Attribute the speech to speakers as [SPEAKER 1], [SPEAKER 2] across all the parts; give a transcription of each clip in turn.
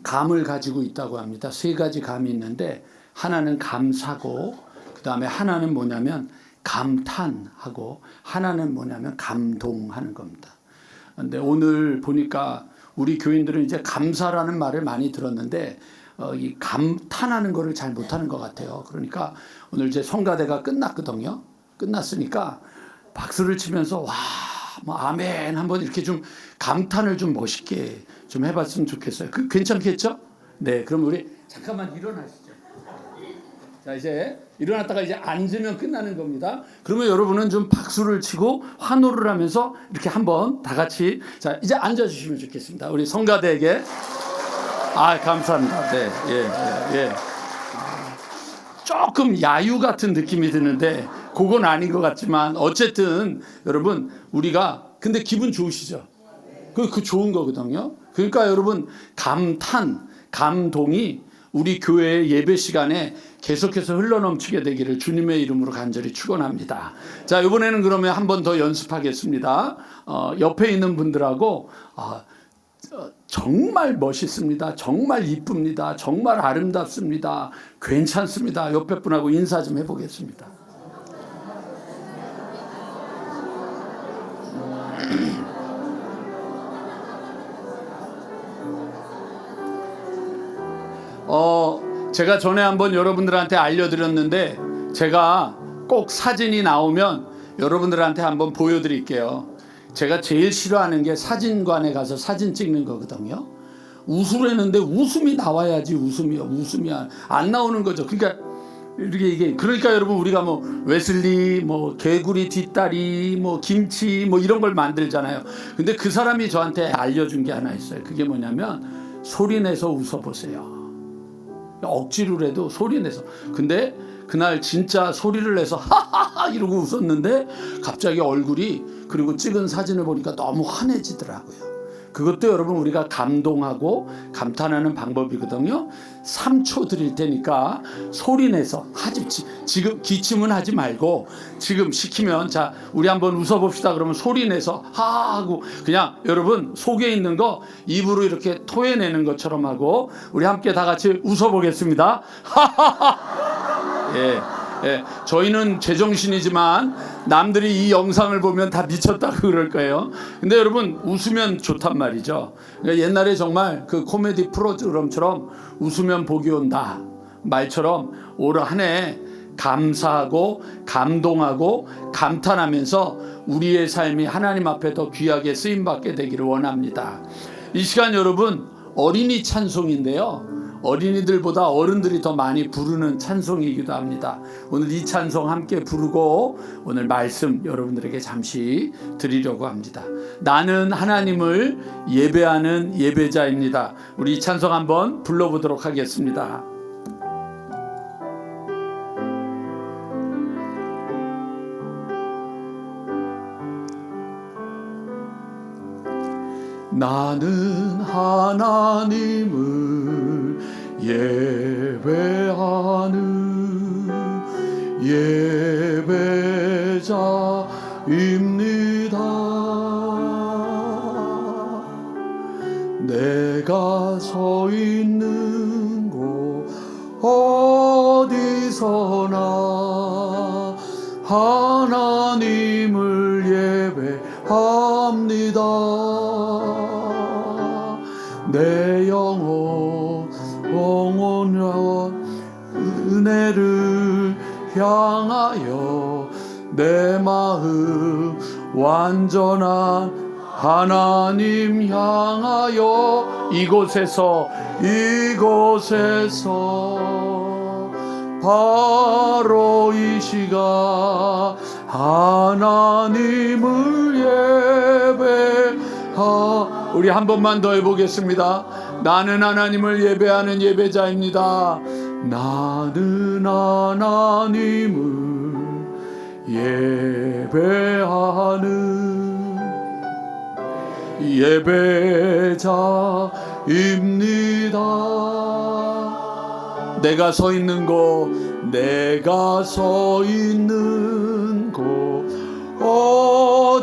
[SPEAKER 1] 감을 가지고 있다고 합니다. 세 가지 감이 있는데 하나는 감사고, 그 다음에 하나는 뭐냐면 감탄하고, 하나는 뭐냐면 감동하는 겁니다. 근데 오늘 보니까 우리 교인들은 이제 감사라는 말을 많이 들었는데 이 감탄하는 거를 잘 못하는 것 같아요. 그러니까 오늘 이제 성가대가 끝났거든요. 끝났으니까 박수를 치면서 와, 뭐 아멘 한번 이렇게 좀 감탄을 좀 멋있게 좀 해봤으면 좋겠어요. 괜찮겠죠? 네, 그럼 우리 잠깐만 일어나시죠. 자, 이제 일어났다가 이제 앉으면 끝나는 겁니다. 그러면 여러분은 좀 박수를 치고 환호를 하면서 이렇게 한번 다 같이, 자, 이제 앉아주시면 좋겠습니다. 우리 성가대에게. 감사합니다. 네, 예. 조금 야유 같은 느낌이 드는데 그건 아닌 것 같지만 어쨌든 여러분 우리가 근데 기분 좋으시죠? 그 좋은 거거든요. 그러니까 여러분 감탄, 감동이 우리 교회의 예배 시간에 계속해서 흘러넘치게 되기를 주님의 이름으로 간절히 축원합니다. 자, 이번에는 그러면 한 번 더 연습하겠습니다. 옆에 있는 분들하고 정말 멋있습니다. 정말 이쁩니다. 정말 아름답습니다. 괜찮습니다. 옆에 분하고 인사 좀 해보겠습니다. 제가 전에 한번 여러분들한테 알려드렸는데 제가 꼭 사진이 나오면 여러분들한테 한번 보여드릴게요. 제가 제일 싫어하는 게 사진관에 가서 사진 찍는 거거든요. 웃으려는데 웃음이 나와야지. 웃음이 안 나오는 거죠. 그러니까 그러니까 여러분 우리가 뭐 웨슬리, 뭐 개구리 뒷다리, 뭐 김치, 뭐 이런 걸 만들잖아요. 근데 그 사람이 저한테 알려준 게 하나 있어요. 그게 뭐냐면 소리 내서 웃어보세요. 억지로라도 소리 내서. 근데 그날 진짜 소리를 내서 하하하 이러고 웃었는데 갑자기 얼굴이, 그리고 찍은 사진을 보니까 너무 환해지더라고요. 그것도 여러분 우리가 감동하고 감탄하는 방법이거든요. 3초 드릴 테니까 소리 내서 지금 기침은 하지 말고 지금 시키면, 자 우리 한번 웃어봅시다 그러면 소리 내서 하 하고 그냥 여러분 속에 있는 거 입으로 이렇게 토해내는 것처럼 하고 우리 함께 다 같이 웃어보겠습니다. 하하하. 예, 저희는 제정신이지만 남들이 이 영상을 보면 다 미쳤다고 그럴 거예요. 근데 여러분 웃으면 좋단 말이죠. 그러니까 옛날에 정말 그 코미디 프로그램처럼 웃으면 복이 온다 말처럼 올 한 해 감사하고 감동하고 감탄하면서 우리의 삶이 하나님 앞에 더 귀하게 쓰임받게 되기를 원합니다. 이 시간 여러분 어린이 찬송인데요, 어린이들보다 어른들이 더 많이 부르는 찬송이기도 합니다. 오늘 이 찬송 함께 부르고 오늘 말씀 여러분들에게 잠시 드리려고 합니다. 나는 하나님을 예배하는 예배자입니다. 우리 이 찬송 한번 불러보도록 하겠습니다. 나는 하나님을 예배하는 예배자입니다. 내가 서 있는 곳 어디서나 하나님을 예배합니다. 내 영혼과 은혜를 향하여 내 마음 완전한 하나님 향하여 이곳에서 바로 이 시간 하나님을 우리 한 번만 더 해보겠습니다. 나는 하나님을 예배하는 예배자입니다. 나는 하나님을 예배하는 예배자입니다. 내가 서 있는 곳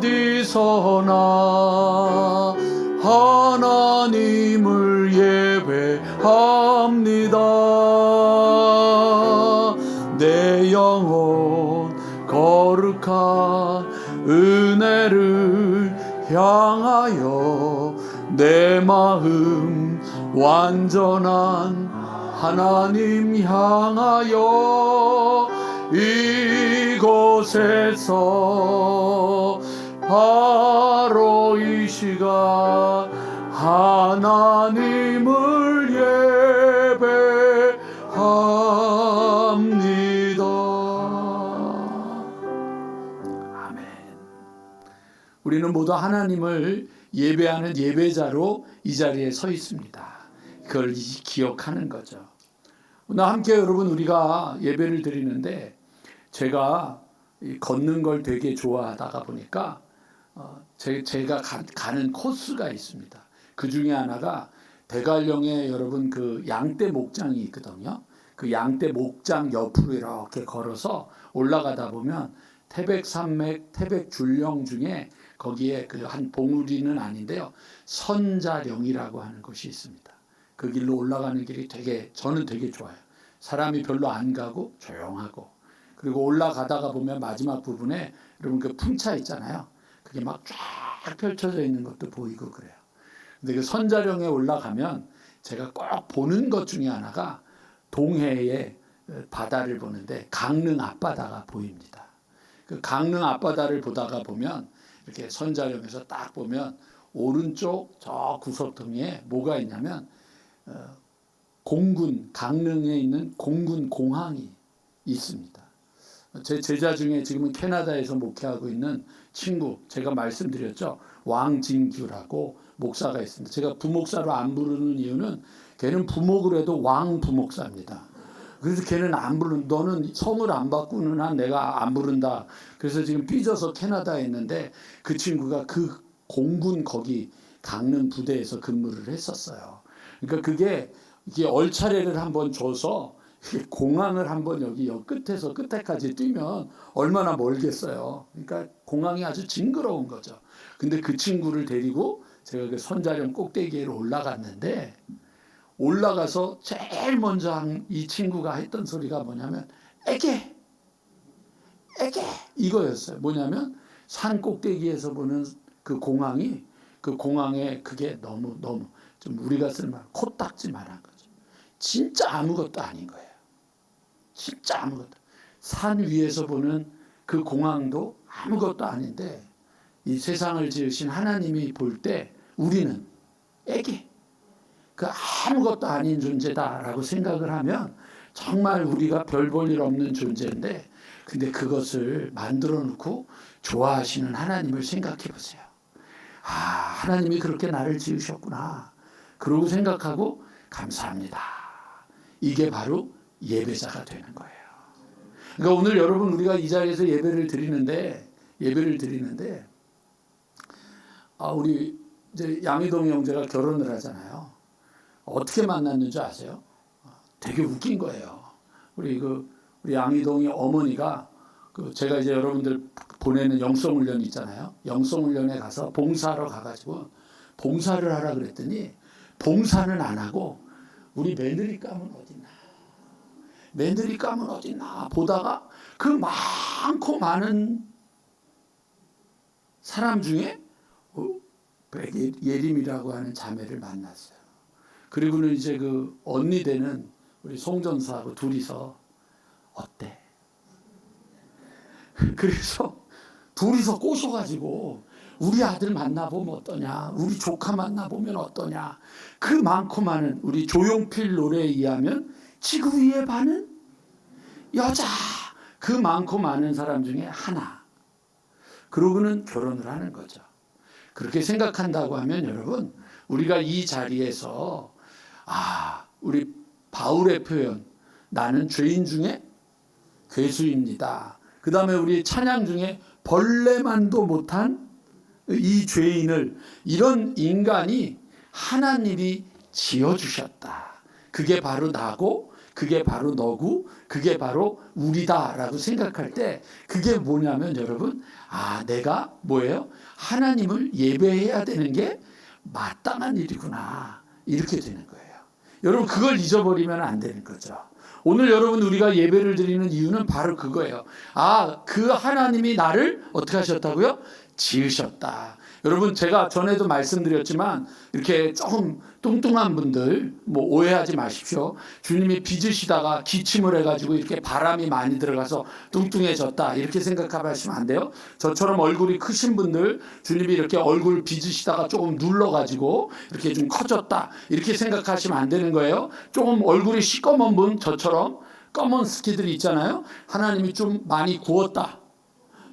[SPEAKER 1] 어디서나 하나님을 예배합니다. 내 영혼 거룩한 은혜를 향하여 내 마음 완전한 하나님 향하여 이곳에서 바로 이 시간 하나님을 예배합니다. 아멘. 우리는 모두 하나님을 예배하는 예배자로 이 자리에 서 있습니다. 그걸 기억하는 거죠. 오늘 함께 여러분 우리가 예배를 드리는데 제가 걷는 걸 되게 좋아하다가 보니까 제가 가는 코스가 있습니다. 그 중에 하나가 대관령에 여러분 그 양떼 목장이 있거든요. 그 양떼 목장 옆으로 이렇게 걸어서 올라가다 보면 태백산맥 태백줄령 중에 거기에 그 한 봉우리는 아닌데요, 선자령이라고 하는 곳이 있습니다. 그 길로 올라가는 길이 저는 되게 좋아요. 사람이 별로 안 가고 조용하고, 그리고 올라가다가 보면 마지막 부분에 여러분 그 풍차 있잖아요. 그게 막 쫙 펼쳐져 있는 것도 보이고 그래요. 근데 그 선자령에 올라가면 제가 꼭 보는 것 중에 하나가 동해의 바다를 보는데 강릉 앞바다가 보입니다. 그 강릉 앞바다를 보다가 보면 이렇게 선자령에서 딱 보면 오른쪽 저 구석통에 뭐가 있냐면 공군, 강릉에 있는 공군 공항이 있습니다. 제 제자 중에 지금은 캐나다에서 목회하고 있는 친구, 제가 말씀드렸죠, 왕진규라고 목사가 있습니다. 제가 부목사로 안 부르는 이유는 걔는 부목을 해도 왕 부목사입니다. 그래서 걔는 안 부른, 너는 성을 안 바꾸는 한 내가 안 부른다. 그래서 지금 삐져서 캐나다에 있는데 그 친구가 그 공군 거기 강릉 부대에서 근무를 했었어요. 그러니까 이게 얼차례를 한번 줘서 공항을 한번 여기 끝에서 끝에까지 뛰면 얼마나 멀겠어요. 그러니까 공항이 아주 징그러운 거죠. 근데 그 친구를 데리고 제가 그 선자령 꼭대기에 올라갔는데, 올라가서 제일 먼저 이 친구가 했던 소리가 뭐냐면 에게 이거였어요. 뭐냐면 산 꼭대기에서 보는 그 공항에 그게 너무 좀 우리가 쓰는 말 코딱지만한 거죠. 진짜 아무것도 아닌 거예요. 진짜 아무것도. 산 위에서 보는 그 공항도 아무것도 아닌데 이 세상을 지으신 하나님이 볼 때 우리는 애기, 그 아무것도 아닌 존재다라고 생각을 하면 정말 우리가 별 볼 일 없는 존재인데, 근데 그것을 만들어 놓고 좋아하시는 하나님을 생각해 보세요. 아, 하나님이 그렇게 나를 지으셨구나. 그러고 생각하고 감사합니다. 이게 바로 예배자가 되는 거예요. 그러니까 오늘 여러분 우리가 이 자리에서 예배를 드리는데 우리 이제 양희동 형제가 결혼을 하잖아요. 어떻게 만났는 줄 아세요? 되게 웃긴 거예요. 우리 양희동이 어머니가 제가 이제 여러분들 보내는 영성훈련 있잖아요. 영성훈련에 가서 봉사하러 가가지고 봉사를 하라 그랬더니 봉사는 안 하고 우리 며느리감은 어딨나 보다가 그 많고 많은 사람 중에 예림이라고 하는 자매를 만났어요. 그리고는 이제 그 언니 되는 우리 송전사하고 둘이서 어때? 그래서 둘이서 꼬셔가지고 우리 아들 만나보면 어떠냐, 우리 조카 만나보면 어떠냐. 그 많고 많은, 우리 조용필 노래에 의하면 지구 위에 반은 여자, 그 많고 많은 사람 중에 하나. 그러고는 결혼을 하는 거죠. 그렇게 생각한다고 하면 여러분, 우리가 이 자리에서 우리 바울의 표현, 나는 죄인 중에 괴수입니다. 그 다음에 우리 찬양 중에 벌레만도 못한 이 죄인을, 이런 인간이 하나님이 지어주셨다. 그게 바로 나고 그게 바로 너고 그게 바로 우리다라고 생각할 때 그게 뭐냐면 여러분, 내가 뭐예요? 하나님을 예배해야 되는 게 마땅한 일이구나, 이렇게 되는 거예요. 여러분 그걸 잊어버리면 안 되는 거죠. 오늘 여러분 우리가 예배를 드리는 이유는 바로 그거예요. 그 하나님이 나를 어떻게 하셨다고요? 지으셨다. 여러분 제가 전에도 말씀드렸지만 이렇게 조금 뚱뚱한 분들 오해하지 마십시오. 주님이 빚으시다가 기침을 해가지고 이렇게 바람이 많이 들어가서 뚱뚱해졌다 이렇게 생각하시면 안 돼요. 저처럼 얼굴이 크신 분들 주님이 이렇게 얼굴 빚으시다가 조금 눌러가지고 이렇게 좀 커졌다 이렇게 생각하시면 안 되는 거예요. 조금 얼굴이 시꺼먼 분 저처럼 검은 스키들이 있잖아요. 하나님이 좀 많이 구웠다.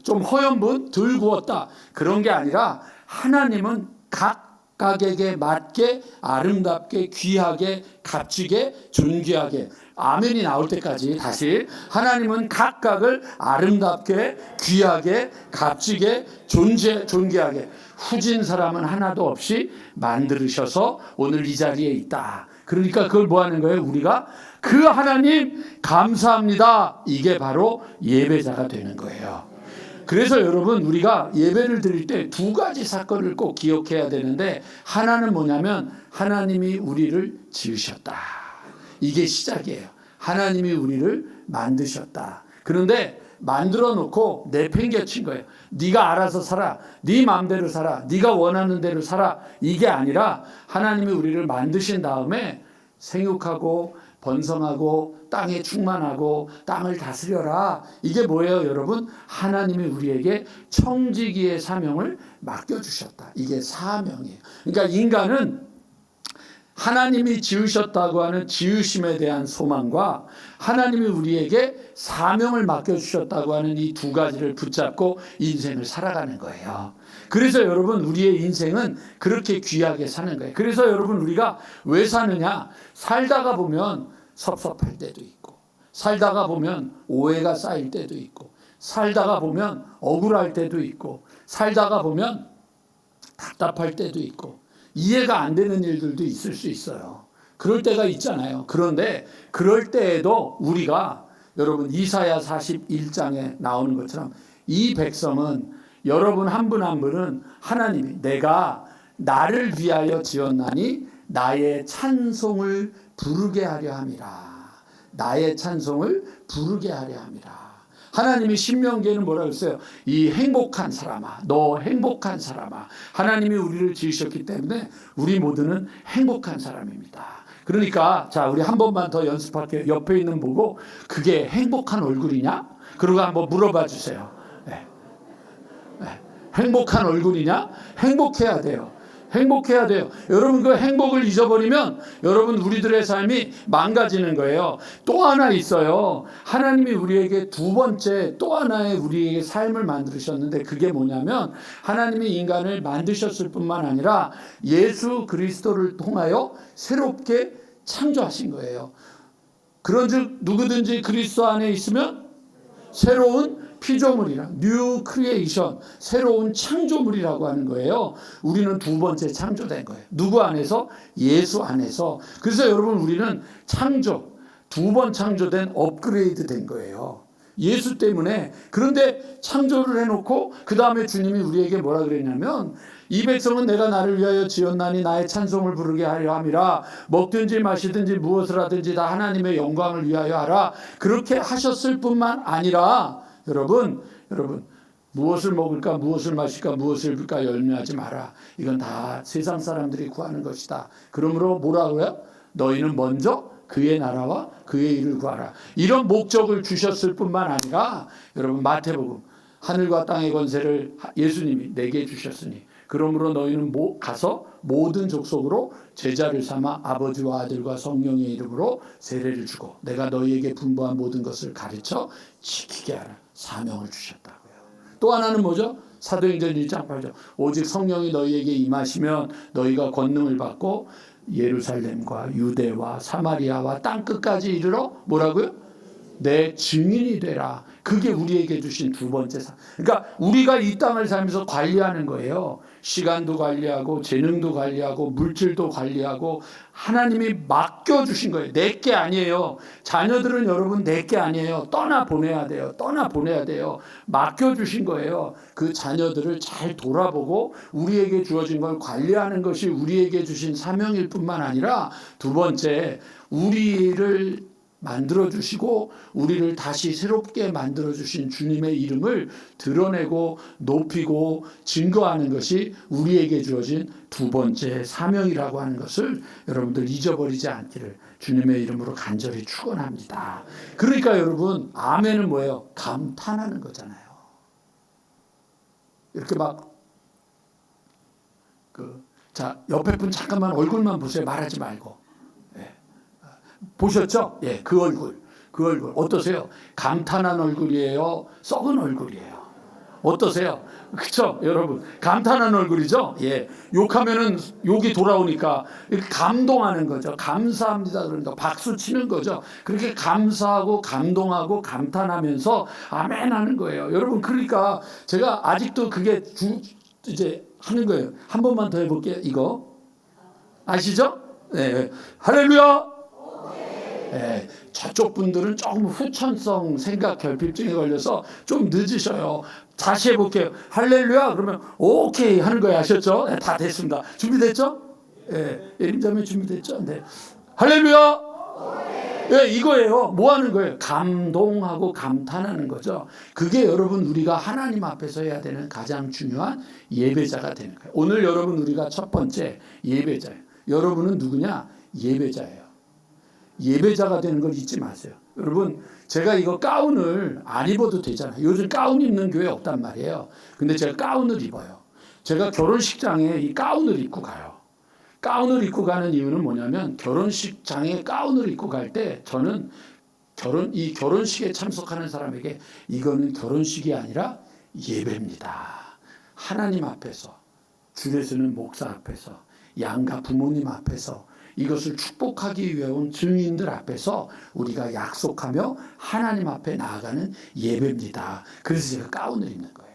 [SPEAKER 1] 좀 허연 분 덜 구웠다. 그런 게 아니라 하나님은 각각에게 맞게 아름답게 귀하게 값지게 존귀하게 아멘이 나올 때까지 다시 하나님은 각각을 아름답게 귀하게 값지게 존귀하게 후진 사람은 하나도 없이 만드셔서 오늘 이 자리에 있다. 그러니까 그걸 뭐 하는 거예요? 우리가 그 하나님 감사합니다. 이게 바로 예배자가 되는 거예요. 그래서 여러분 우리가 예배를 드릴 때 두 가지 사건을 꼭 기억해야 되는데 하나는 뭐냐면 하나님이 우리를 지으셨다. 이게 시작이에요. 하나님이 우리를 만드셨다. 그런데 만들어 놓고 내팽개친 거예요. 네가 알아서 살아. 네 마음대로 살아. 네가 원하는 대로 살아. 이게 아니라 하나님이 우리를 만드신 다음에 생육하고 번성하고 땅에 충만하고 땅을 다스려라. 이게 뭐예요, 여러분? 하나님이 우리에게 청지기의 사명을 맡겨주셨다. 이게 사명이에요. 그러니까 인간은 하나님이 지으셨다고 하는 지으심에 대한 소망과 하나님이 우리에게 사명을 맡겨주셨다고 하는 이 두 가지를 붙잡고 인생을 살아가는 거예요. 그래서 여러분 우리의 인생은 그렇게 귀하게 사는 거예요. 그래서 여러분 우리가 왜 사느냐? 살다가 보면 섭섭할 때도 있고 살다가 보면 오해가 쌓일 때도 있고 살다가 보면 억울할 때도 있고 살다가 보면 답답할 때도 있고 이해가 안 되는 일들도 있을 수 있어요. 그럴 때가 있잖아요. 그런데 그럴 때에도 우리가 여러분 이사야 41장에 나오는 것처럼 이 백성은 여러분 한 분 한 분은 하나님이 내가 나를 위하여 지었나니 나의 찬송을 부르게 하려 함이라. 나의 찬송을 부르게 하려 함이라. 하나님이 신명기에는 뭐라고 했어요? 이 행복한 사람아, 너 행복한 사람아. 하나님이 우리를 지으셨기 때문에 우리 모두는 행복한 사람입니다. 그러니까 자 우리 한 번만 더 연습할게요. 옆에 있는 보고 그게 행복한 얼굴이냐? 그러고 한번 물어봐 주세요. 네. 네. 행복한 얼굴이냐? 행복해야 돼요. 행복해야 돼요. 여러분 그 행복을 잊어버리면 여러분 우리들의 삶이 망가지는 거예요. 또 하나 있어요. 하나님이 우리에게 두 번째 또 하나의 우리에게 삶을 만드셨는데 그게 뭐냐면 하나님이 인간을 만드셨을 뿐만 아니라 예수 그리스도를 통하여 새롭게 창조하신 거예요. 그런즉 누구든지 그리스도 안에 있으면 새로운 피조물이라 뉴 크리에이션 새로운 창조물이라고 하는 거예요. 우리는 두 번째 창조된 거예요. 누구 안에서? 예수 안에서. 그래서 여러분 우리는 창조 두 번 창조된 업그레이드 된 거예요. 예수 때문에. 그런데 창조를 해놓고 그 다음에 주님이 우리에게 뭐라 그랬냐면 이 백성은 내가 나를 위하여 지었나니 나의 찬송을 부르게 하려 함이라. 먹든지 마시든지 무엇을 하든지 다 하나님의 영광을 위하여 하라. 그렇게 하셨을 뿐만 아니라 여러분 무엇을 먹을까 무엇을 마실까 무엇을 입을까 열매하지 마라. 이건 다 세상 사람들이 구하는 것이다. 그러므로 뭐라고요? 너희는 먼저 그의 나라와 그의 일을 구하라. 이런 목적을 주셨을 뿐만 아니라 여러분 마태복음 하늘과 땅의 권세를 예수님이 내게 주셨으니 그러므로 너희는 가서 모든 족속으로 제자를 삼아 아버지와 아들과 성령의 이름으로 세례를 주고 내가 너희에게 분부한 모든 것을 가르쳐 지키게 하라. 사명을 주셨다고요. 또 하나는 뭐죠? 사도행전 1장 8절 오직 성령이 너희에게 임하시면 너희가 권능을 받고 예루살렘과 유대와 사마리아와 땅끝까지 이르러 뭐라고요? 내 증인이 되라. 그게 우리에게 주신 두 번째 그러니까 우리가 이 땅을 살면서 관리하는 거예요. 시간도 관리하고 재능도 관리하고 물질도 관리하고 하나님이 맡겨주신 거예요. 내게 아니에요. 자녀들은 여러분 내게 아니에요. 떠나보내야 돼요. 떠나보내야 돼요. 맡겨주신 거예요. 그 자녀들을 잘 돌아보고 우리에게 주어진 걸 관리하는 것이 우리에게 주신 사명일 뿐만 아니라 두 번째 우리를 만들어주시고 우리를 다시 새롭게 만들어주신 주님의 이름을 드러내고 높이고 증거하는 것이 우리에게 주어진 두 번째 사명이라고 하는 것을 여러분들 잊어버리지 않기를 주님의 이름으로 간절히 축원합니다. 그러니까 여러분 아멘은 뭐예요? 감탄하는 거잖아요. 이렇게 자 옆에 분 잠깐만 얼굴만 보세요. 말하지 말고. 보셨죠? 예, 그 얼굴 어떠세요? 감탄한 얼굴이에요? 썩은 얼굴이에요? 어떠세요? 그렇죠, 여러분? 감탄한 얼굴이죠? 예, 욕하면은 욕이 돌아오니까 이렇게 감동하는 거죠. 감사합니다 그러니까 박수 치는 거죠. 그렇게 감사하고 감동하고 감탄하면서 아멘하는 거예요. 여러분 그러니까 제가 아직도 그게 이제 하는 거예요. 한 번만 더 해볼게요. 이거 아시죠? 네, 할렐루야. 네, 저쪽 분들은 조금 후천성 생각 결핍증에 걸려서 좀 늦으셔요. 다시 해볼게요. 할렐루야 그러면 오케이 하는 거예요. 아셨죠? 네, 다 됐습니다. 준비됐죠? 네, 예림자매 준비됐죠? 네. 할렐루야. 네, 이거예요. 뭐 하는 거예요? 감동하고 감탄하는 거죠. 그게 여러분 우리가 하나님 앞에서 해야 되는 가장 중요한 예배자가 되는 거예요. 오늘 여러분 우리가 첫 번째 예배자예요. 여러분은 누구냐? 예배자예요. 예배자가 되는 걸 잊지 마세요. 여러분 제가 이거 가운을 안 입어도 되잖아요. 요즘 가운 입는 교회 없단 말이에요. 근데 제가 가운을 입어요. 제가 결혼식장에 이 가운을 입고 가요. 가운을 입고 가는 이유는 뭐냐면 결혼식장에 가운을 입고 갈 때 저는 이 결혼식에 참석하는 사람에게 이거는 결혼식이 아니라 예배입니다. 하나님 앞에서 주례 서는 목사 앞에서 양가 부모님 앞에서 이것을 축복하기 위해 온 증인들 앞에서 우리가 약속하며 하나님 앞에 나아가는 예배입니다. 그래서 제가 가운을 입는 거예요.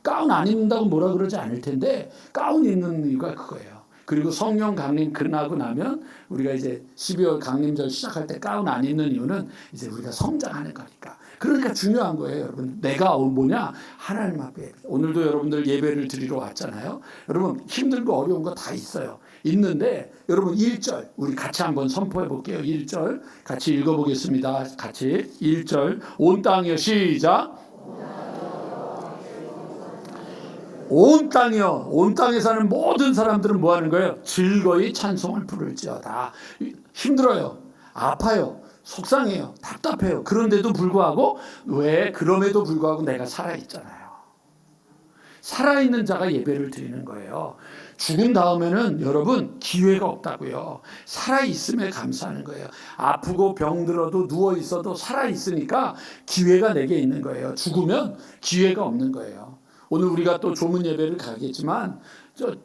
[SPEAKER 1] 가운 안 입는다고 뭐라 그러지 않을 텐데 가운 입는 이유가 그거예요. 그리고 성령 강림 끝나고 나면 우리가 이제 12월 강림절 시작할 때 가운 안 입는 이유는 이제 우리가 성장하는 거니까. 그러니까 중요한 거예요, 여러분. 내가 뭐냐? 하나님 앞에. 오늘도 여러분들 예배를 드리러 왔잖아요. 여러분 힘들고 어려운 거 다 있어요. 있는데 여러분 1절 우리 같이 한번 선포해 볼게요. 1절 같이 읽어보겠습니다. 같이 1절 온 땅이여 시작. 온 땅이요. 온 땅에 사는 모든 사람들은 뭐 하는 거예요? 즐거이 찬송을 부를지어다. 힘들어요. 아파요. 속상해요. 답답해요. 그런데도 불구하고 왜? 그럼에도 불구하고 내가 살아있잖아요. 살아있는 자가 예배를 드리는 거예요. 죽은 다음에는 여러분 기회가 없다고요. 살아있음에 감사하는 거예요. 아프고 병들어도 누워있어도 살아있으니까 기회가 내게 있는 거예요. 죽으면 기회가 없는 거예요. 오늘 우리가 또 조문 예배를 가겠지만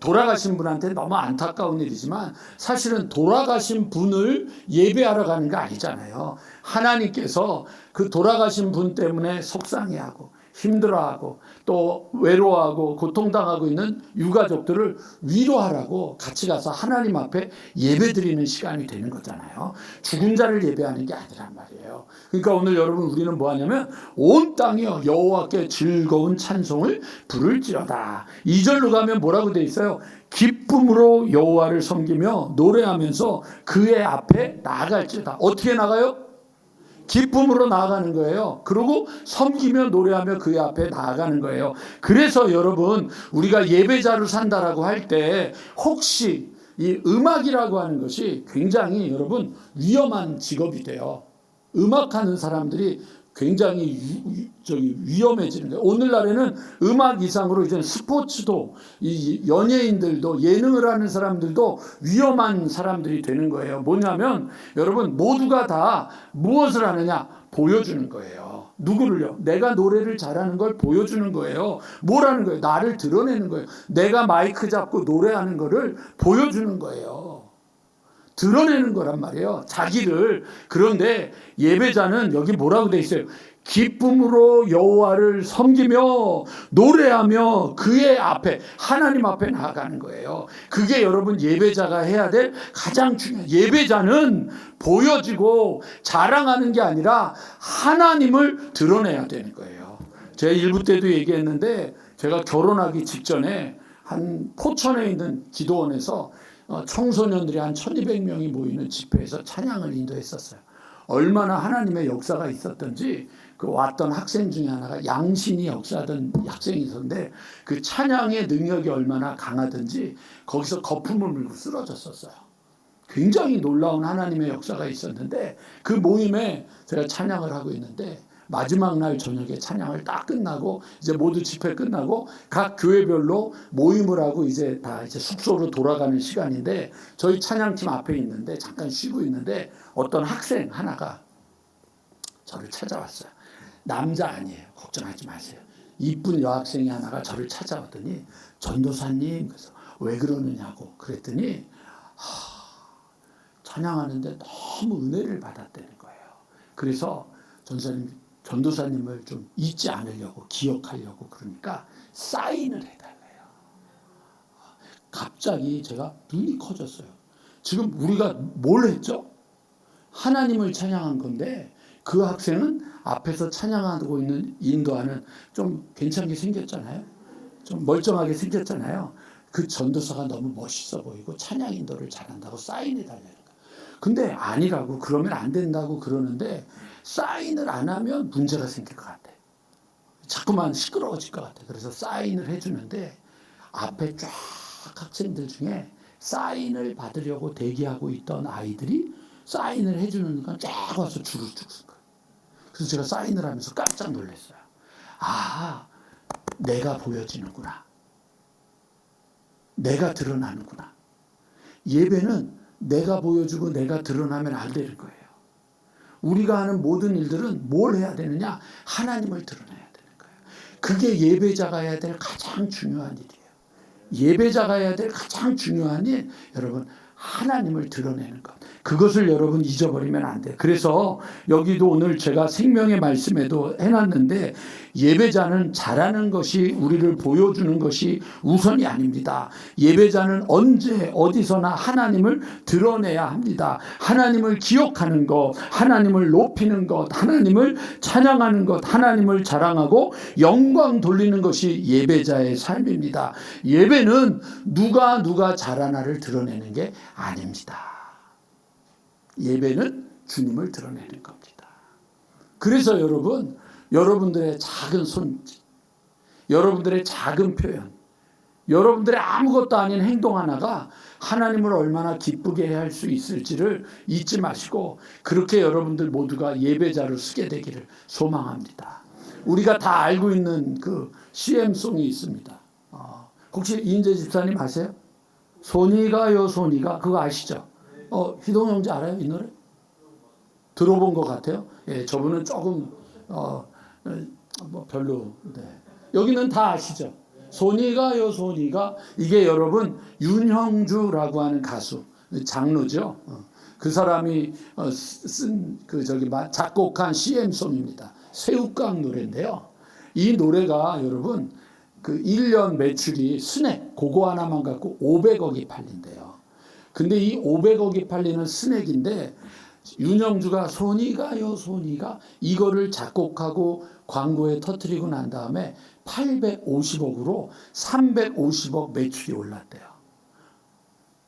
[SPEAKER 1] 돌아가신 분한테 너무 안타까운 일이지만 사실은 돌아가신 분을 예배하러 가는 거 아니잖아요. 하나님께서 그 돌아가신 분 때문에 속상해하고 힘들어하고 또 외로워하고 고통당하고 있는 유가족들을 위로하라고 같이 가서 하나님 앞에 예배드리는 시간이 되는 거잖아요. 죽은 자를 예배하는 게 아니란 말이에요. 그러니까 오늘 여러분 우리는 뭐 하냐면 온 땅이여 여호와께 즐거운 찬송을 부를지어다. 2절로 가면 뭐라고 돼 있어요? 기쁨으로 여호와를 섬기며 노래하면서 그의 앞에 나아갈지어다. 어떻게 나가요? 기쁨으로 나아가는 거예요. 그리고 섬기며 노래하며 그의 앞에 나아가는 거예요. 그래서 여러분 우리가 예배자로 산다라고 할 때 혹시 이 음악이라고 하는 것이 굉장히 여러분 위험한 직업이 돼요. 음악하는 사람들이 굉장히 위험해지는 거예요. 오늘날에는 음악 이상으로 이제 스포츠도 이 연예인들도 예능을 하는 사람들도 위험한 사람들이 되는 거예요. 뭐냐면 여러분 모두가 다 무엇을 하느냐? 보여주는 거예요. 누구를요? 내가 노래를 잘하는 걸 보여주는 거예요. 뭐라는 거예요? 나를 드러내는 거예요. 내가 마이크 잡고 노래하는 거를 보여주는 거예요. 드러내는 거란 말이에요. 자기를. 그런데 예배자는 여기 뭐라고 돼 있어요? 기쁨으로 여호와를 섬기며 노래하며 그의 앞에, 하나님 앞에 나아가는 거예요. 그게 여러분 예배자가 해야 될 가장 중요한, 예배자는 보여지고 자랑하는 게 아니라 하나님을 드러내야 되는 거예요. 제가 일부 때도 얘기했는데, 제가 결혼하기 직전에 한 포천에 있는 기도원에서 청소년들이 한 1200명이 모이는 집회에서 찬양을 인도했었어요. 얼마나 하나님의 역사가 있었던지, 그 왔던 학생 중에 하나가 양신이 역사하던 학생이 있었는데, 그 찬양의 능력이 얼마나 강하든지 거기서 거품을 물고 쓰러졌었어요. 굉장히 놀라운 하나님의 역사가 있었는데, 그 모임에 제가 찬양을 하고 있는데, 마지막 날 저녁에 찬양을 딱 끝나고 이제 모두 집회 끝나고 각 교회별로 모임을 하고 이제 다 이제 숙소로 돌아가는 시간인데, 저희 찬양팀 앞에 있는데 잠깐 쉬고 있는데 어떤 학생 하나가 저를 찾아왔어요. 남자 아니에요. 걱정하지 마세요. 이쁜 여학생이 하나가 저를 찾아오더니, 전도사님, 그래서 왜 그러느냐고 그랬더니 찬양하는데 너무 은혜를 받았다는 거예요. 그래서 전도사님을 좀 잊지 않으려고, 기억하려고 그러니까 사인을 해달래요. 갑자기 제가 눈이 커졌어요. 지금 우리가 뭘 했죠? 하나님을 찬양한 건데, 그 학생은 앞에서 찬양하고 있는, 인도하는, 좀 괜찮게 생겼잖아요. 좀 멀쩡하게 생겼잖아요. 그 전도사가 너무 멋있어 보이고 찬양 인도를 잘한다고 사인해 달라는 거예요. 근데 아니라고, 그러면 안 된다고 그러는데, 사인을 안 하면 문제가 생길 것 같아. 자꾸만 시끄러워질 것 같아. 그래서 사인을 해주는데, 앞에 쫙 학생들 중에 사인을 받으려고 대기하고 있던 아이들이 사인을 해주는 순간 쫙 와서 줄을 쭉 쓴 거예요. 그래서 제가 사인을 하면서 깜짝 놀랐어요. 아, 내가 보여지는구나. 내가 드러나는구나. 예배는 내가 보여주고 내가 드러나면 안 되는 거예요. 우리가 하는 모든 일들은 뭘 해야 되느냐? 하나님을 드러내야 되는 거예요. 그게 예배자가 해야 될 가장 중요한 일이에요. 예배자가 해야 될 가장 중요한 일, 여러분, 하나님을 드러내는 것. 그것을 여러분 잊어버리면 안 돼요. 그래서 여기도 오늘 제가 생명의 말씀에도 해놨는데, 예배자는 잘하는 것이, 우리를 보여주는 것이 우선이 아닙니다. 예배자는 언제 어디서나 하나님을 드러내야 합니다. 하나님을 기억하는 것, 하나님을 높이는 것, 하나님을 찬양하는 것, 하나님을 자랑하고 영광 돌리는 것이 예배자의 삶입니다. 예배는 누가 잘하나를 드러내는 게 아닙니다. 예배는 주님을 드러내는 겁니다. 그래서 여러분, 여러분들의 작은 손짓, 여러분들의 작은 표현, 여러분들의 아무것도 아닌 행동 하나가 하나님을 얼마나 기쁘게 할 수 있을지를 잊지 마시고, 그렇게 여러분들 모두가 예배자로 쓰게 되기를 소망합니다. 우리가 다 알고 있는 그 CM송이 있습니다. 혹시 이인재 집사님 아세요? 손이가요 손이가, 그거 아시죠? 희동 형제 알아요? 이 노래? 들어본 것 같아요. 예, 저분은 조금 뭐 별로. 네. 여기는 다 아시죠? 손이가요 손이가, 이게 여러분 윤형주라고 하는 가수, 장로죠. 그 사람이 쓴 작곡한 CM송입니다. 새우깡 노래인데요. 이 노래가 여러분 그 1년 매출이 스낵 그거 하나만 갖고 500억이 팔린대요. 근데 이 500억이 팔리는 스낵인데, 윤영주가 손이가요 손이가 이거를 작곡하고 광고에 터뜨리고 난 다음에 850억으로 350억 매출이 올랐대요.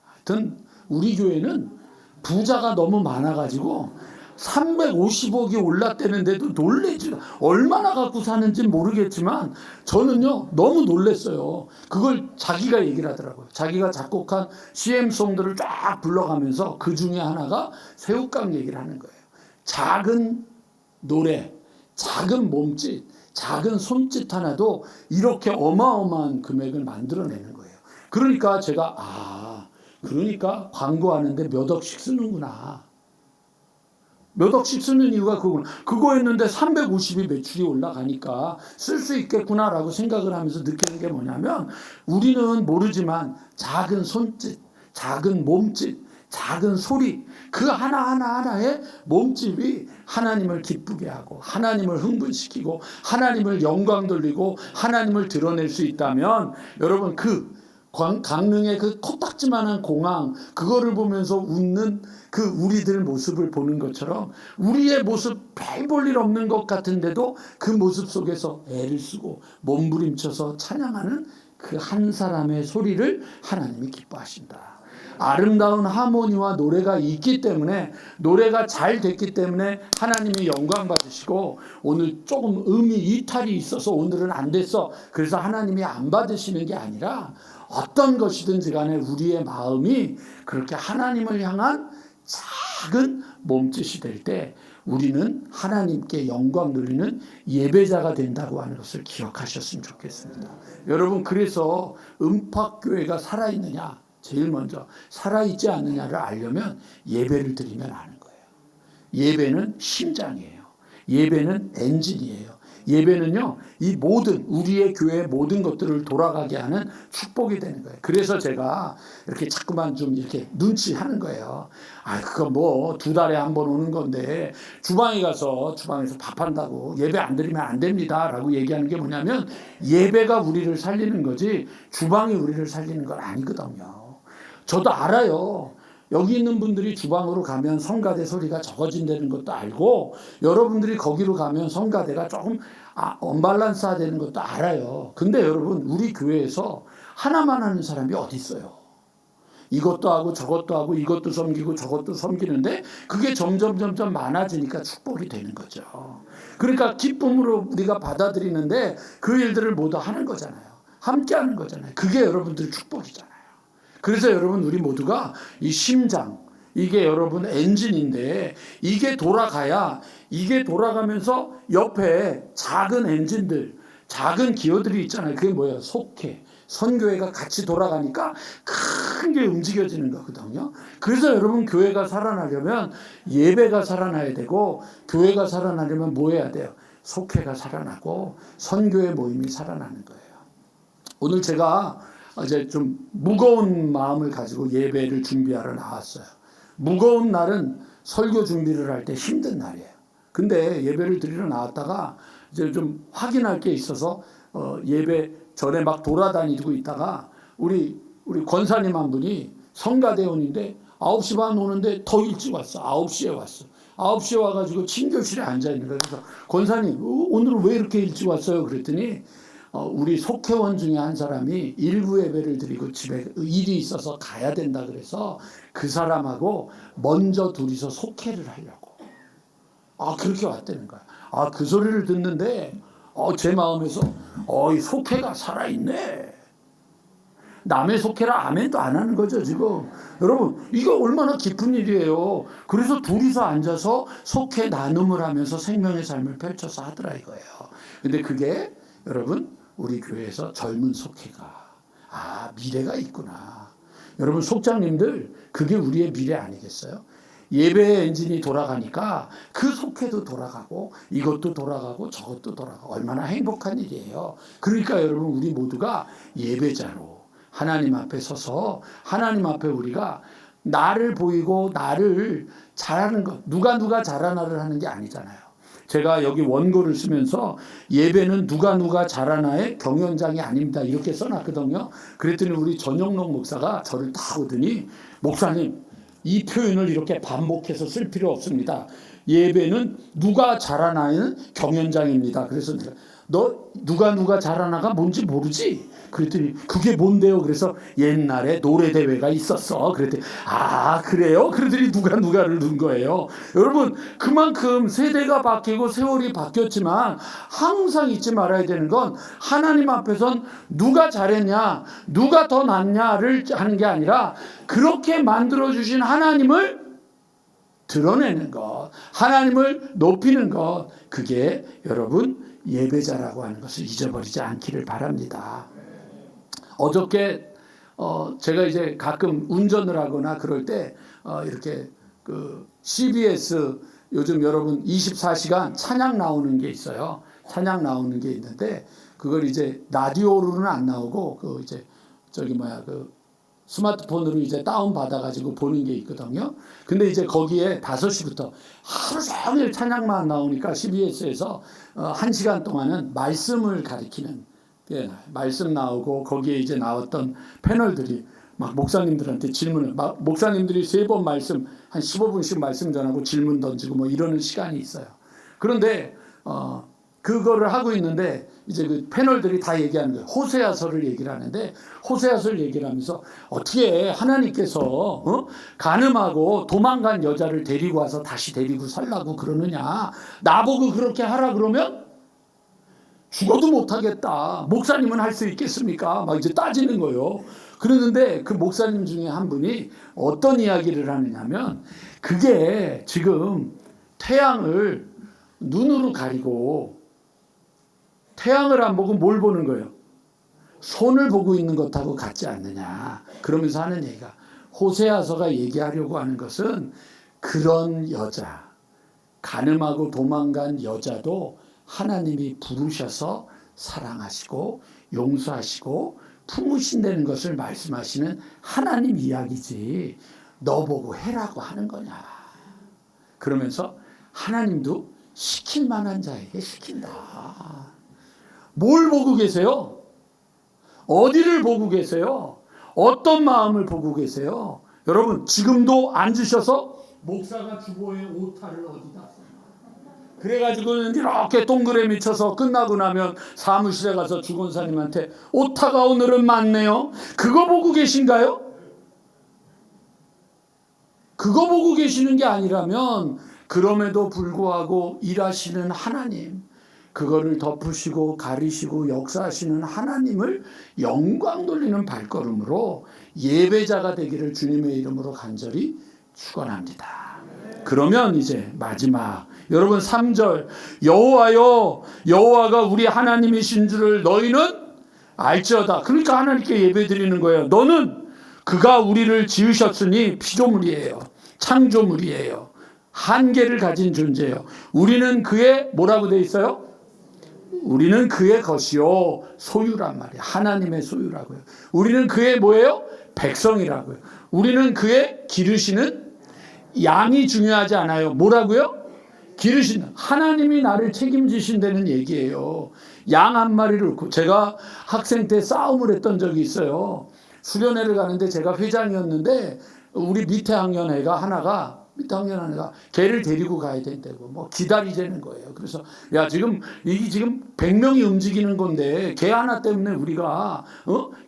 [SPEAKER 1] 하여튼 우리 교회는 부자가 너무 많아가지고 350억이 올랐다는데도 놀래지, 얼마나 갖고 사는지 모르겠지만 저는요 너무 놀랐어요. 그걸 자기가 얘기를 하더라고요. 자기가 작곡한 CM송들을 쫙 불러가면서 그 중에 하나가 새우깡 얘기를 하는 거예요. 작은 노래, 작은 몸짓, 작은 손짓 하나도 이렇게 어마어마한 금액을 만들어내는 거예요. 그러니까 제가 그러니까 광고하는데 몇 억씩 쓰는구나. 몇 억씩 쓰는 이유가 그거구나. 그거 했는데 350이 매출이 올라가니까 쓸 수 있겠구나라고 생각을 하면서 느끼는 게 뭐냐면, 우리는 모르지만 작은 손짓, 작은 몸짓, 작은 소리, 그 하나하나에 몸집이 하나님을 기쁘게 하고 하나님을 흥분시키고 하나님을 영광 돌리고 하나님을 드러낼 수 있다면, 여러분 그 강릉의 그 코딱지만한 공항, 그거를 보면서 웃는 그 우리들 모습을 보는 것처럼, 우리의 모습 별 볼 일 없는 것 같은데도 그 모습 속에서 애를 쓰고 몸부림쳐서 찬양하는 그 한 사람의 소리를 하나님이 기뻐하신다. 아름다운 하모니와 노래가 있기 때문에, 노래가 잘 됐기 때문에 하나님이 영광 받으시고, 오늘 조금 음이 이탈이 있어서 오늘은 안 됐어, 그래서 하나님이 안 받으시는 게 아니라, 어떤 것이든지 간에 우리의 마음이 그렇게 하나님을 향한 작은 몸짓이 될 때 우리는 하나님께 영광 돌리는 예배자가 된다고 하는 것을 기억하셨으면 좋겠습니다. 여러분, 그래서 음팍교회가 살아있느냐, 제일 먼저 살아있지 않느냐를 알려면 예배를 드리면 아는 거예요. 예배는 심장이에요. 예배는 엔진이에요. 예배는요, 이 모든 우리의 교회의 모든 것들을 돌아가게 하는 축복이 되는 거예요. 그래서 제가 이렇게 자꾸만 좀 이렇게 눈치하는 거예요. 아, 그거 뭐 2달에 한 번 오는 건데 주방에 가서 주방에서 밥한다고 예배 안 드리면 안 됩니다라고 얘기하는 게 뭐냐면, 예배가 우리를 살리는 거지 주방이 우리를 살리는 건 아니거든요. 저도 알아요. 여기 있는 분들이 주방으로 가면 성가대 소리가 적어진다는 것도 알고, 여러분들이 거기로 가면 성가대가 조금 언밸런스화 되는 것도 알아요. 근데 여러분, 우리 교회에서 하나만 하는 사람이 어디 있어요? 이것도 하고 저것도 하고 이것도 섬기고 저것도 섬기는데 그게 점점 많아지니까 축복이 되는 거죠. 그러니까 기쁨으로 우리가 받아들이는데 그 일들을 모두 하는 거잖아요. 함께 하는 거잖아요. 그게 여러분들 축복이잖아요. 그래서 여러분, 우리 모두가 이 심장, 이게 여러분 엔진인데, 이게 돌아가야, 이게 돌아가면서 옆에 작은 엔진들, 작은 기어들이 있잖아요. 그게 뭐예요? 속회, 선교회가 같이 돌아가니까 큰 게 움직여지는 거거든요. 그래서 여러분, 교회가 살아나려면 예배가 살아나야 되고, 교회가 살아나려면 뭐 해야 돼요? 속회가 살아나고 선교회 모임이 살아나는 거예요. 오늘 제가 이제 좀 무거운 마음을 가지고 예배를 준비하러 나왔어요. 무거운 날은 설교 준비를 할 때 힘든 날이에요. 근데 예배를 드리러 나왔다가 이제 좀 확인할 게 있어서 예배 전에 막 돌아다니고 있다가 우리 권사님 한 분이 성가대원인데 9시 반 오는데 더 일찍 왔어. 9시에 왔어. 9시에 와가지고 친교실에 앉아있는 거예요. 그래서 권사님, 오늘은 왜 이렇게 일찍 왔어요? 그랬더니 우리 속회원 중에 한 사람이 일부 예배를 드리고 집에 일이 있어서 가야 된다 그래서 그 사람하고 먼저 둘이서 속회를 하려고 그렇게 왔다는 거야. 그 소리를 듣는데 제 마음에서 이 속회가 살아있네. 남의 속회라 아멘도 안 하는 거죠 지금. 여러분, 이거 얼마나 기쁜 일이에요. 그래서 둘이서 앉아서 속회 나눔을 하면서 생명의 삶을 펼쳐서 하더라 이거예요. 근데 그게 여러분, 우리 교회에서 젊은 속회가 미래가 있구나. 여러분, 속장님들, 그게 우리의 미래 아니겠어요? 예배의 엔진이 돌아가니까 그 속회도 돌아가고 이것도 돌아가고 저것도 돌아가고 얼마나 행복한 일이에요. 그러니까 여러분, 우리 모두가 예배자로 하나님 앞에 서서 하나님 앞에 우리가 나를 보이고 나를 잘하는 것, 누가 잘하나를 하는 게 아니잖아요. 제가 여기 원고를 쓰면서 예배는 누가 잘하나의 경연장이 아닙니다 이렇게 써놨거든요. 그랬더니 우리 전영록 목사가 저를 딱 보더니, 목사님, 이 표현을 이렇게 반복해서 쓸 필요 없습니다. 예배는 누가 잘하나의 경연장입니다. 그래서 너 누가 잘하나가 뭔지 모르지? 그랬더니 그게 뭔데요? 그래서 옛날에 노래대회가 있었어. 그랬더니 그래요? 그러더니 누가를 넣은 거예요. 여러분, 그만큼 세대가 바뀌고 세월이 바뀌었지만 항상 잊지 말아야 되는 건, 하나님 앞에선 누가 잘했냐, 누가 더 낫냐를 하는 게 아니라 그렇게 만들어주신 하나님을 드러내는 것, 하나님을 높이는 것, 그게 여러분 예배자라고 하는 것을 잊어버리지 않기를 바랍니다. 어저께 제가 이제 가끔 운전을 하거나 그럴 때 이렇게 그 CBS 요즘 여러분 24시간 찬양 나오는 게 있어요. 찬양 나오는 게 있는데 그걸 이제 라디오로는 안 나오고 그 이제 스마트폰으로 이제 다운 받아가지고 보는 게 있거든요. 근데 이제 거기에 5시부터 하루 종일 찬양만 나오니까 CBS에서 1시간 동안은 말씀을 가리키는, 예, 말씀 나오고 거기에 이제 나왔던 패널들이 막 목사님들한테 질문을, 막 목사님들이 3번 말씀 한 15분씩 말씀 전하고 질문 던지고 뭐 이러는 시간이 있어요. 그런데 그거를 하고 있는데 이제 그 패널들이 다 얘기하는 거예요. 호세아서를 얘기를 하는데, 호세아서를 얘기를 하면서 어떻게 하나님께서 간음하고 도망간 여자를 데리고 와서 다시 데리고 살라고 그러느냐, 나보고 그렇게 하라 그러면 죽어도 못하겠다, 목사님은 할 수 있겠습니까? 막 이제 따지는 거예요. 그러는데 그 목사님 중에 한 분이 어떤 이야기를 하느냐면, 그게 지금 태양을 눈으로 가리고 태양을 안 보고 뭘 보는 거예요? 손을 보고 있는 것하고 같지 않느냐. 그러면서 하는 얘기가, 호세아서가 얘기하려고 하는 것은 그런 여자, 간음하고 도망간 여자도 하나님이 부르셔서 사랑하시고 용서하시고 품으신다는 것을 말씀하시는 하나님 이야기지, 너 보고 해라고 하는 거냐. 그러면서 하나님도 시킬 만한 자에게 시킨다. 뭘 보고 계세요? 어디를 보고 계세요? 어떤 마음을 보고 계세요? 여러분, 지금도 앉으셔서 목사가 주보에 오타를 어디다 써요? 그래가지고 이렇게 동그라미 쳐서 끝나고 나면 사무실에 가서 주권사님한테 오타가 오늘은 많네요. 그거 보고 계신가요? 그거 보고 계시는 게 아니라면, 그럼에도 불구하고 일하시는 하나님, 그거를 덮으시고 가리시고 역사하시는 하나님을 영광 돌리는 발걸음으로 예배자가 되기를 주님의 이름으로 간절히 축원합니다. 그러면 이제 마지막, 여러분 3절, 여호와여, 여호와가 우리 하나님이신 줄을 너희는 알지어다. 그러니까 하나님께 예배 드리는 거예요. 너는 그가 우리를 지으셨으니 피조물이에요. 창조물이에요. 한계를 가진 존재예요. 우리는 그의 뭐라고 돼 있어요? 우리는 그의 것이요 소유란 말이에요. 하나님의 소유라고요. 우리는 그의 뭐예요? 백성이라고요. 우리는 그의 기르시는 양이 중요하지 않아요. 뭐라고요? 기르시는, 하나님이 나를 책임지신다는 얘기예요. 양 한 마리를 놓고, 제가 학생 때 싸움을 했던 적이 있어요. 수련회를 가는데 제가 회장이었는데 우리 밑에 학년 애가 하나가, 밑에 학년 하나가 걔를 데리고 가야 된다고 뭐 기다리자는 거예요. 그래서 야, 지금 이게 지금 100명이 움직이는 건데 걔 하나 때문에 우리가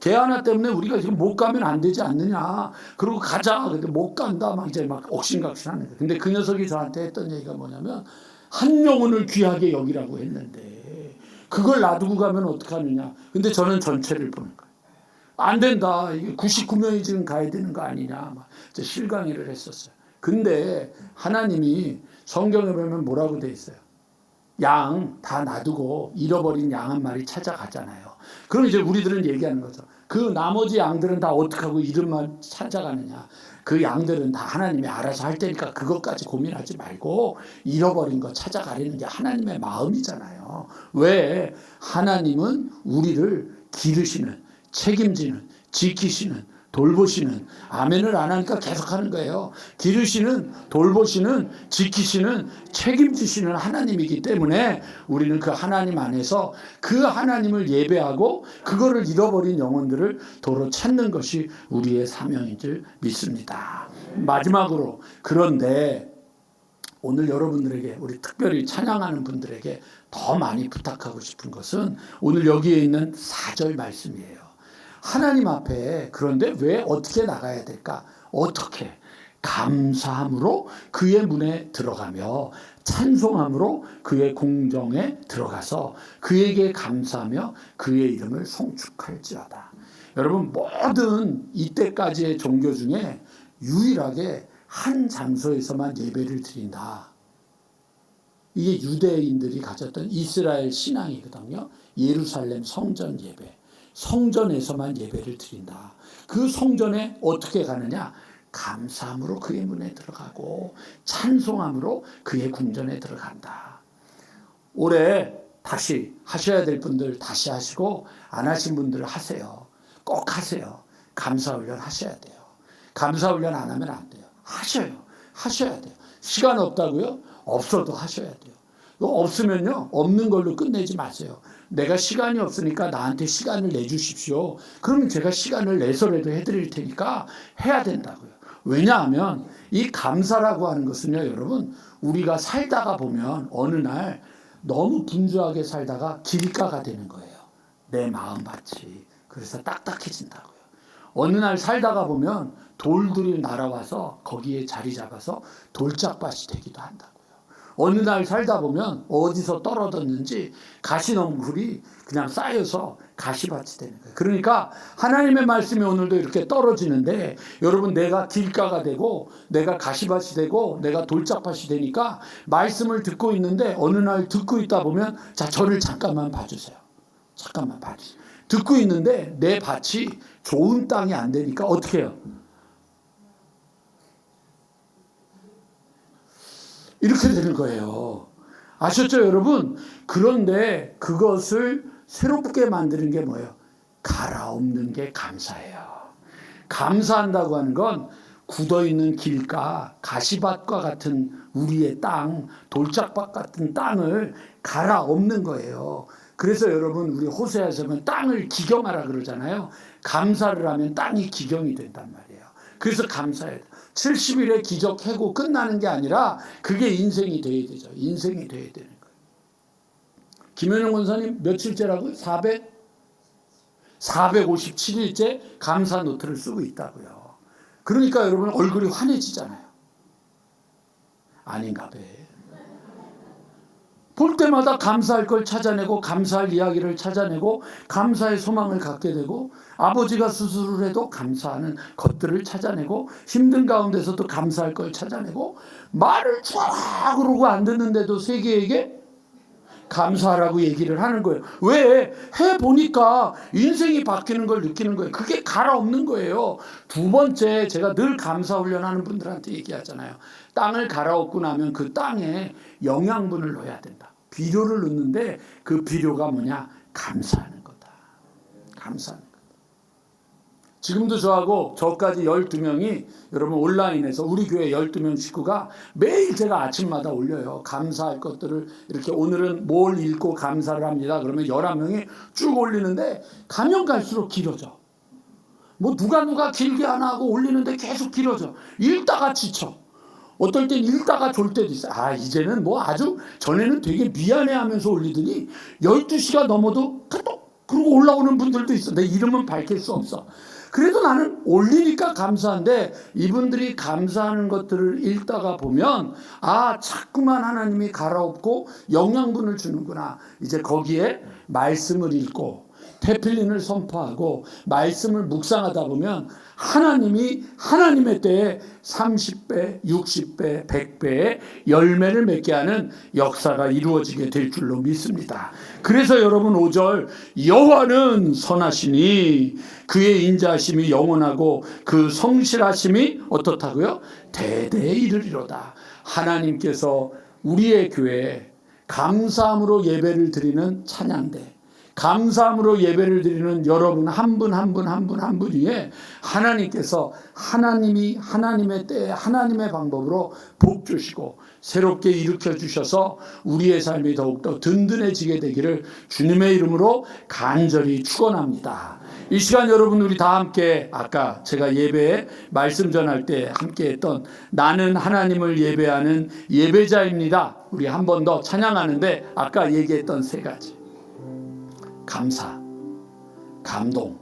[SPEAKER 1] 걔 하나 때문에 우리가 지금 못 가면 안 되지 않느냐. 그러고 가자. 근데 못 간다. 막 이제 막 옥신각신하는 거예요. 근데 그 녀석이 저한테 했던 얘기가 뭐냐면, 한 영혼을 귀하게 여기라고 했는데 그걸 놔두고 가면 어떡하느냐. 근데 저는 전체를 보는 거예요. 안 된다. 이게 99명이 지금 가야 되는 거 아니냐. 막 실강의를 했었어요. 근데 하나님이 성경에 보면 뭐라고 돼 있어요? 양 다 놔두고 잃어버린 양 한 마리 찾아가잖아요. 그럼 이제 우리들은 얘기하는 거죠. 그 나머지 양들은 다 어떻게 하고 이름만 찾아가느냐. 그 양들은 다 하나님이 알아서 할 테니까 그것까지 고민하지 말고 잃어버린 거 찾아가려는 게 하나님의 마음이잖아요. 왜? 하나님은 우리를 기르시는, 책임지는, 지키시는, 돌보시는, 아멘을 안 하니까 계속 하는 거예요. 기르시는, 돌보시는, 지키시는, 책임지시는 하나님이기 때문에 우리는 그 하나님 안에서 그 하나님을 예배하고 그거를 잃어버린 영혼들을 도로 찾는 것이 우리의 사명인 줄 믿습니다. 마지막으로, 그런데 오늘 여러분들에게, 우리 특별히 찬양하는 분들에게 더 많이 부탁하고 싶은 것은 오늘 여기에 있는 4절 말씀이에요. 하나님 앞에, 그런데 왜 어떻게 나가야 될까? 어떻게? 감사함으로 그의 문에 들어가며 찬송함으로 그의 공정에 들어가서 그에게 감사하며 그의 이름을 송축할지어다. 여러분, 모든 이때까지의 종교 중에 유일하게 한 장소에서만 예배를 드린다. 이게 유대인들이 가졌던 이스라엘 신앙이거든요. 예루살렘 성전 예배. 성전에서만 예배를 드린다. 그 성전에 어떻게 가느냐? 감사함으로 그의 문에 들어가고 찬송함으로 그의 궁전에 들어간다. 올해 다시 하셔야 될 분들 다시 하시고, 안 하신 분들 하세요. 꼭 하세요. 감사훈련 하셔야 돼요. 감사훈련 안 하면 안 돼요. 하셔야 돼요. 시간 없다고요? 없어도 하셔야 돼요. 없으면요, 없는 걸로 끝내지 마세요. 내가 시간이 없으니까 나한테 시간을 내주십시오. 그러면 제가 시간을 내서라도 해드릴 테니까 해야 된다고요. 왜냐하면 이 감사라고 하는 것은요, 여러분, 우리가 살다가 보면 어느 날 너무 분주하게 살다가 길가가 되는 거예요. 내 마음밭이. 그래서 딱딱해진다고요. 어느 날 살다가 보면 돌들이 날아와서 거기에 자리 잡아서 돌짝밭이 되기도 한다고요. 어느 날 살다 보면 어디서 떨어졌는지 가시덤굴이 그냥 쌓여서 가시밭이 되는 거예요. 그러니까 하나님의 말씀이 오늘도 이렇게 떨어지는데, 여러분, 내가 길가가 되고 내가 가시밭이 되고 내가 돌짝밭이 되니까 말씀을 듣고 있는데 어느 날 듣고 있다 보면, 자, 저를 잠깐만 봐주세요. 잠깐만 봐주세요. 듣고 있는데 내 밭이 좋은 땅이 안 되니까 어떻게 해요? 이렇게 되는 거예요. 아셨죠, 여러분? 그런데 그것을 새롭게 만드는 게 뭐예요? 갈아엎는 게 감사예요. 감사한다고 하는 건 굳어있는 길가, 가시밭과 같은 우리의 땅, 돌짝밭 같은 땅을 갈아엎는 거예요. 그래서 여러분, 우리 호세아에서 보면 땅을 기경하라 그러잖아요. 감사를 하면 땅이 기경이 된단 말이에요. 그래서 감사해야 돼요. 70일의 기적 해고 끝나는 게 아니라 그게 인생이 돼야 되죠. 인생이 돼야 되는 거예요. 김현영 권사님 며칠째라고요? 457일째 감사 노트를 쓰고 있다고요. 그러니까 여러분 얼굴이 환해지잖아요. 아닌가 봐. 볼 때마다 감사할 걸 찾아내고 감사할 이야기를 찾아내고 감사의 소망을 갖게 되고, 아버지가 수술을 해도 감사하는 것들을 찾아내고, 힘든 가운데서도 감사할 걸 찾아내고, 말을 쫙 그러고 안 듣는데도 세계에게 감사하라고 얘기를 하는 거예요. 왜? 해보니까 인생이 바뀌는 걸 느끼는 거예요. 그게 갈아엎는 거예요. 두 번째, 제가 늘 감사 훈련하는 분들한테 얘기하잖아요. 땅을 갈아엎고 나면 그 땅에 영양분을 넣어야 된다. 비료를 넣는데 그 비료가 뭐냐? 감사하는 거다. 감사하는 거다. 지금도 저하고 저까지 12명이 여러분 온라인에서 우리 교회 12명 식구가 매일 제가 아침마다 올려요. 감사할 것들을 이렇게, 오늘은 뭘 읽고 감사를 합니다. 그러면 11명이 쭉 올리는데 가면 갈수록 길어져. 뭐 누가 길게 하나 하고 올리는데 계속 길어져. 읽다가 지쳐. 어떨 땐 읽다가 졸 때도 있어요. 아, 이제는 뭐 아주, 전에는 되게 미안해하면서 올리더니 12시가 넘어도 카톡 그러고 올라오는 분들도 있어. 내 이름은 밝힐 수 없어. 그래도 나는 올리니까 감사한데, 이분들이 감사하는 것들을 읽다가 보면, 아, 자꾸만 하나님이 갈아엎고 영양분을 주는구나. 이제 거기에 말씀을 읽고 테필린을 선포하고 말씀을 묵상하다 보면 하나님이 하나님의 때에 30배, 60배, 100배의 열매를 맺게 하는 역사가 이루어지게 될 줄로 믿습니다. 그래서 여러분 5절, 여호와는 선하시니 그의 인자하심이 영원하고 그 성실하심이 어떻다고요? 대대에 이르리로다. 하나님께서 우리의 교회에 감사함으로 예배를 드리는 찬양대, 감사함으로 예배를 드리는 여러분 한 분 한 분 한 분 한 분 위에 하나님께서 하나님이 하나님의 때에 하나님의 방법으로 복 주시고 새롭게 일으켜 주셔서 우리의 삶이 더욱더 든든해지게 되기를 주님의 이름으로 간절히 축원합니다. 이 시간 여러분 우리 다 함께, 아까 제가 예배에 말씀 전할 때 함께 했던 나는 하나님을 예배하는 예배자입니다. 우리 한 번 더 찬양하는데 아까 얘기했던 세 가지, 감사, 감동,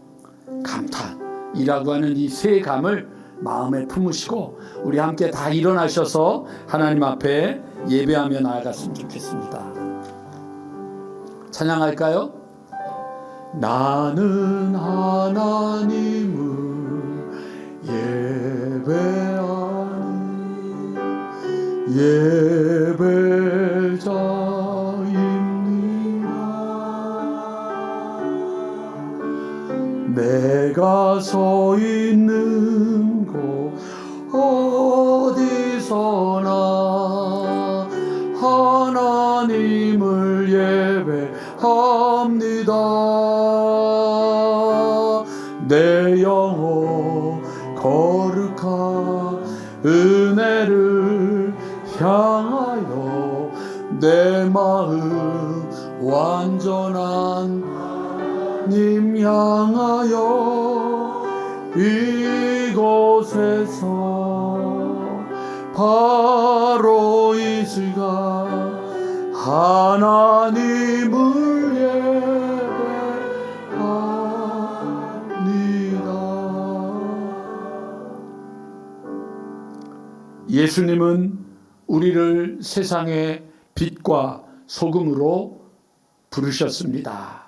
[SPEAKER 1] 감탄이라고 하는 이 세 감을 마음에 품으시고 우리 함께 다 일어나셔서 하나님 앞에 예배하며 나아갔으면 좋겠습니다. 찬양할까요? 나는 하나님을 예배하는 예배자입니다. 내가 서 있는 곳 어디서나 하나님을 예배합니다. 내 영혼 향하여 내 마음 완전한 님 향하여 이곳에서 바로 이 시간 하나님을 예배합니다. 예수님은 우리를 세상의 빛과 소금으로 부르셨습니다.